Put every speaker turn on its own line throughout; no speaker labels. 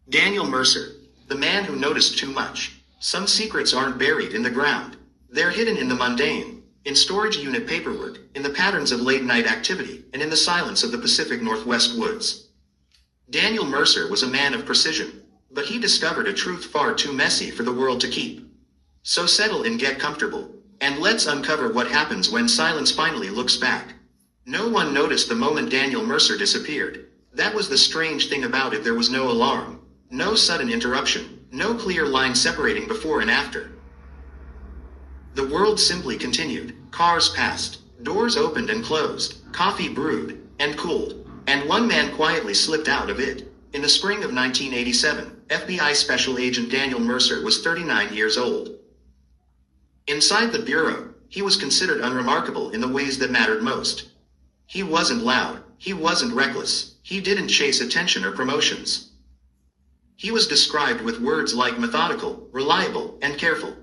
Daniel Mercer, the man who noticed too much. Some secrets aren't buried in the ground. They're hidden in the mundane, in storage unit paperwork, in the patterns of late-night activity, and in the silence of the Pacific Northwest woods. Daniel Mercer was a man of precision, but he discovered a truth far too messy for the world to keep. So settle and get comfortable, and let's uncover what happens when silence finally looks back. No one noticed the moment Daniel Mercer disappeared. That was the strange thing about it. There was no alarm, no sudden interruption, no clear line separating before and after. The world simply continued. Cars passed, doors opened and closed, coffee brewed and cooled, and one man quietly slipped out of it. In the spring of 1987, FBI Special Agent Daniel Mercer was 39 years old. Inside the bureau, he was considered unremarkable in the ways that mattered most. He wasn't loud, he wasn't reckless, he didn't chase attention or promotions. He was described with words like methodical, reliable, and careful.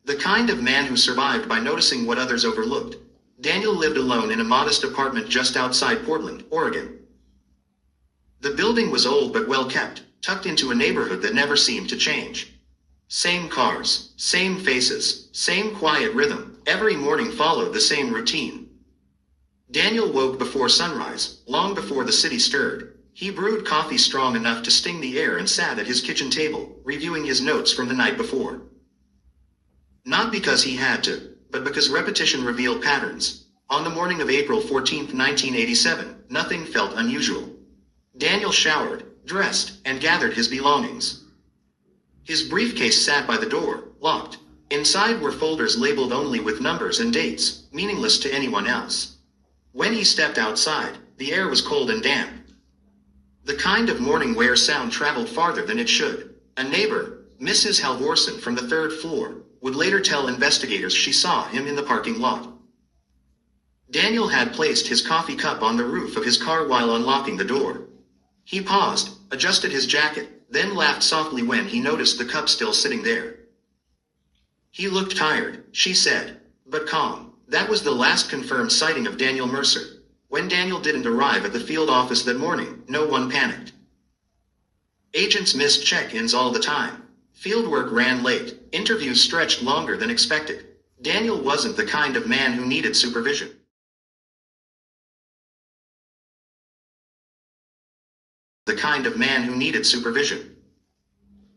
The kind of man who survived by noticing what others overlooked. Daniel lived alone in a modest apartment just outside Portland, Oregon. The building was old but well kept, tucked into a neighborhood that never seemed to change. Same cars, same faces, same quiet rhythm. Every morning followed the same routine. Daniel woke before sunrise, long before the city stirred. He brewed coffee strong enough to sting the air and sat at his kitchen table, reviewing his notes from the night before. Not because he had to, but because repetition revealed patterns. On the morning of April 14, 1987, nothing felt unusual. Daniel showered, dressed, and gathered his belongings. His briefcase sat by the door, locked. Inside were folders labeled only with numbers and dates, meaningless to anyone else. When he stepped outside, the air was cold and damp. The kind of morning where sound traveled farther than it should. A neighbor, Mrs. Halvorsen from the third floor, would later tell investigators she saw him in the parking lot. Daniel had placed his coffee cup on the roof of his car while unlocking the door. He paused, adjusted his jacket, then laughed softly when he noticed the cup still sitting there. He looked tired, she said, but calm. That was the last confirmed sighting of Daniel Mercer. When Daniel didn't arrive at the field office that morning, no one panicked. Agents missed check-ins all the time. Fieldwork ran late. Interviews stretched longer than expected. Daniel wasn't the kind of man who needed supervision.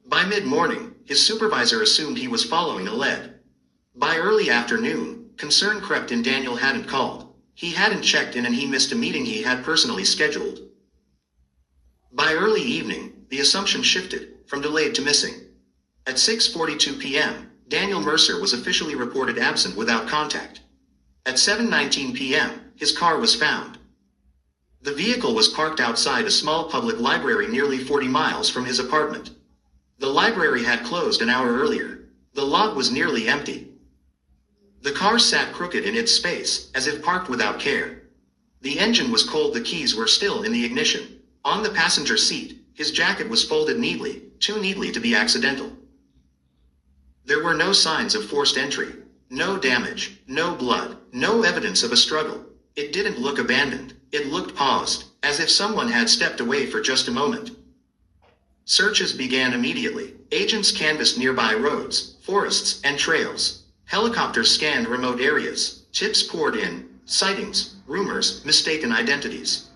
By mid-morning, his supervisor assumed he was following a lead. By early afternoon, concern crept in. Daniel hadn't called. He hadn't checked in and he missed a meeting he had personally scheduled. By early evening, the assumption shifted, from delayed to missing. At 6:42 p.m., Daniel Mercer was officially reported absent without contact. At 7:19 p.m., his car was found. The vehicle was parked outside a small public library nearly 40 miles from his apartment. The library had closed an hour earlier. The lot was nearly empty. The car sat crooked in its space, as if parked without care. The engine was cold, the keys were still in the ignition. On the passenger seat, his jacket was folded neatly, too neatly to be accidental. There were no signs of forced entry. No damage, no blood, no evidence of a struggle. It didn't look abandoned. It looked paused, as if someone had stepped away for just a moment. Searches began immediately. Agents canvassed nearby roads, forests, and trails. Helicopters scanned remote areas. Tips poured in. Sightings, rumors, mistaken identities.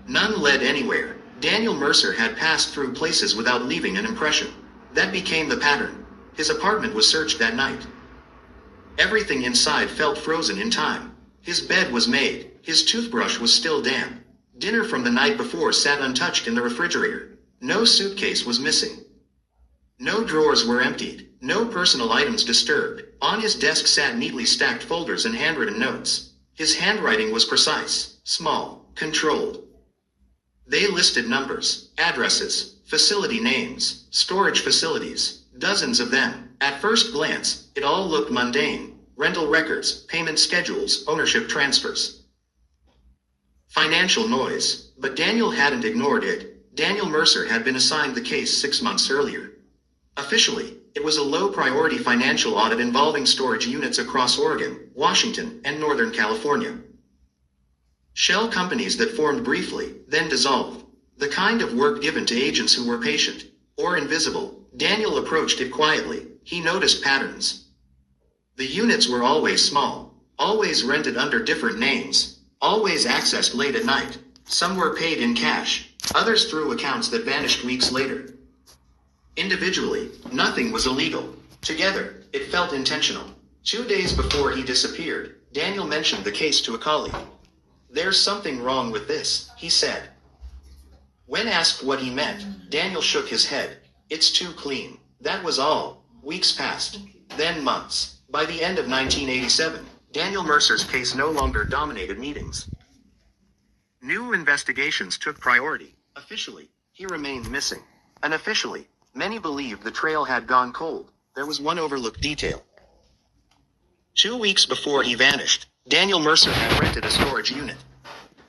None led anywhere. Daniel Mercer had passed through places without leaving an impression. That became the pattern. His apartment was searched that night. Everything inside felt frozen in time. His bed was made. His toothbrush was still damp. Dinner from the night before sat untouched in the refrigerator. No suitcase was missing. No drawers were emptied. No personal items disturbed. On his desk sat neatly stacked folders and handwritten notes. His handwriting was precise, small, controlled. They listed numbers, addresses, facility names, storage facilities, dozens of them. At first glance, it all looked mundane. Rental records, payment schedules, ownership transfers. Financial noise, but Daniel hadn't ignored it. Daniel Mercer had been assigned the case 6 months earlier. Officially, it was a low-priority financial audit involving storage units across Oregon, Washington, and Northern California. Shell companies that formed briefly, then dissolved. The kind of work given to agents who were patient, or invisible. Daniel approached it quietly. He noticed patterns. The units were always small, always rented under different names, always accessed late at night. Some were paid in cash, others through accounts that vanished weeks later. Individually, nothing was illegal. Together, it felt intentional. 2 days before he disappeared, Daniel mentioned the case to a colleague. "There's something wrong with this," he said. When asked what he meant, Daniel shook his head. "It's too clean." That was all. Weeks passed. Then months. By the end of 1987, Daniel Mercer's case no longer dominated meetings. New investigations took priority. Officially, he remained missing. Unofficially, many believed the trail had gone cold. There was one overlooked detail. 2 weeks before he vanished, Daniel Mercer had rented a storage unit.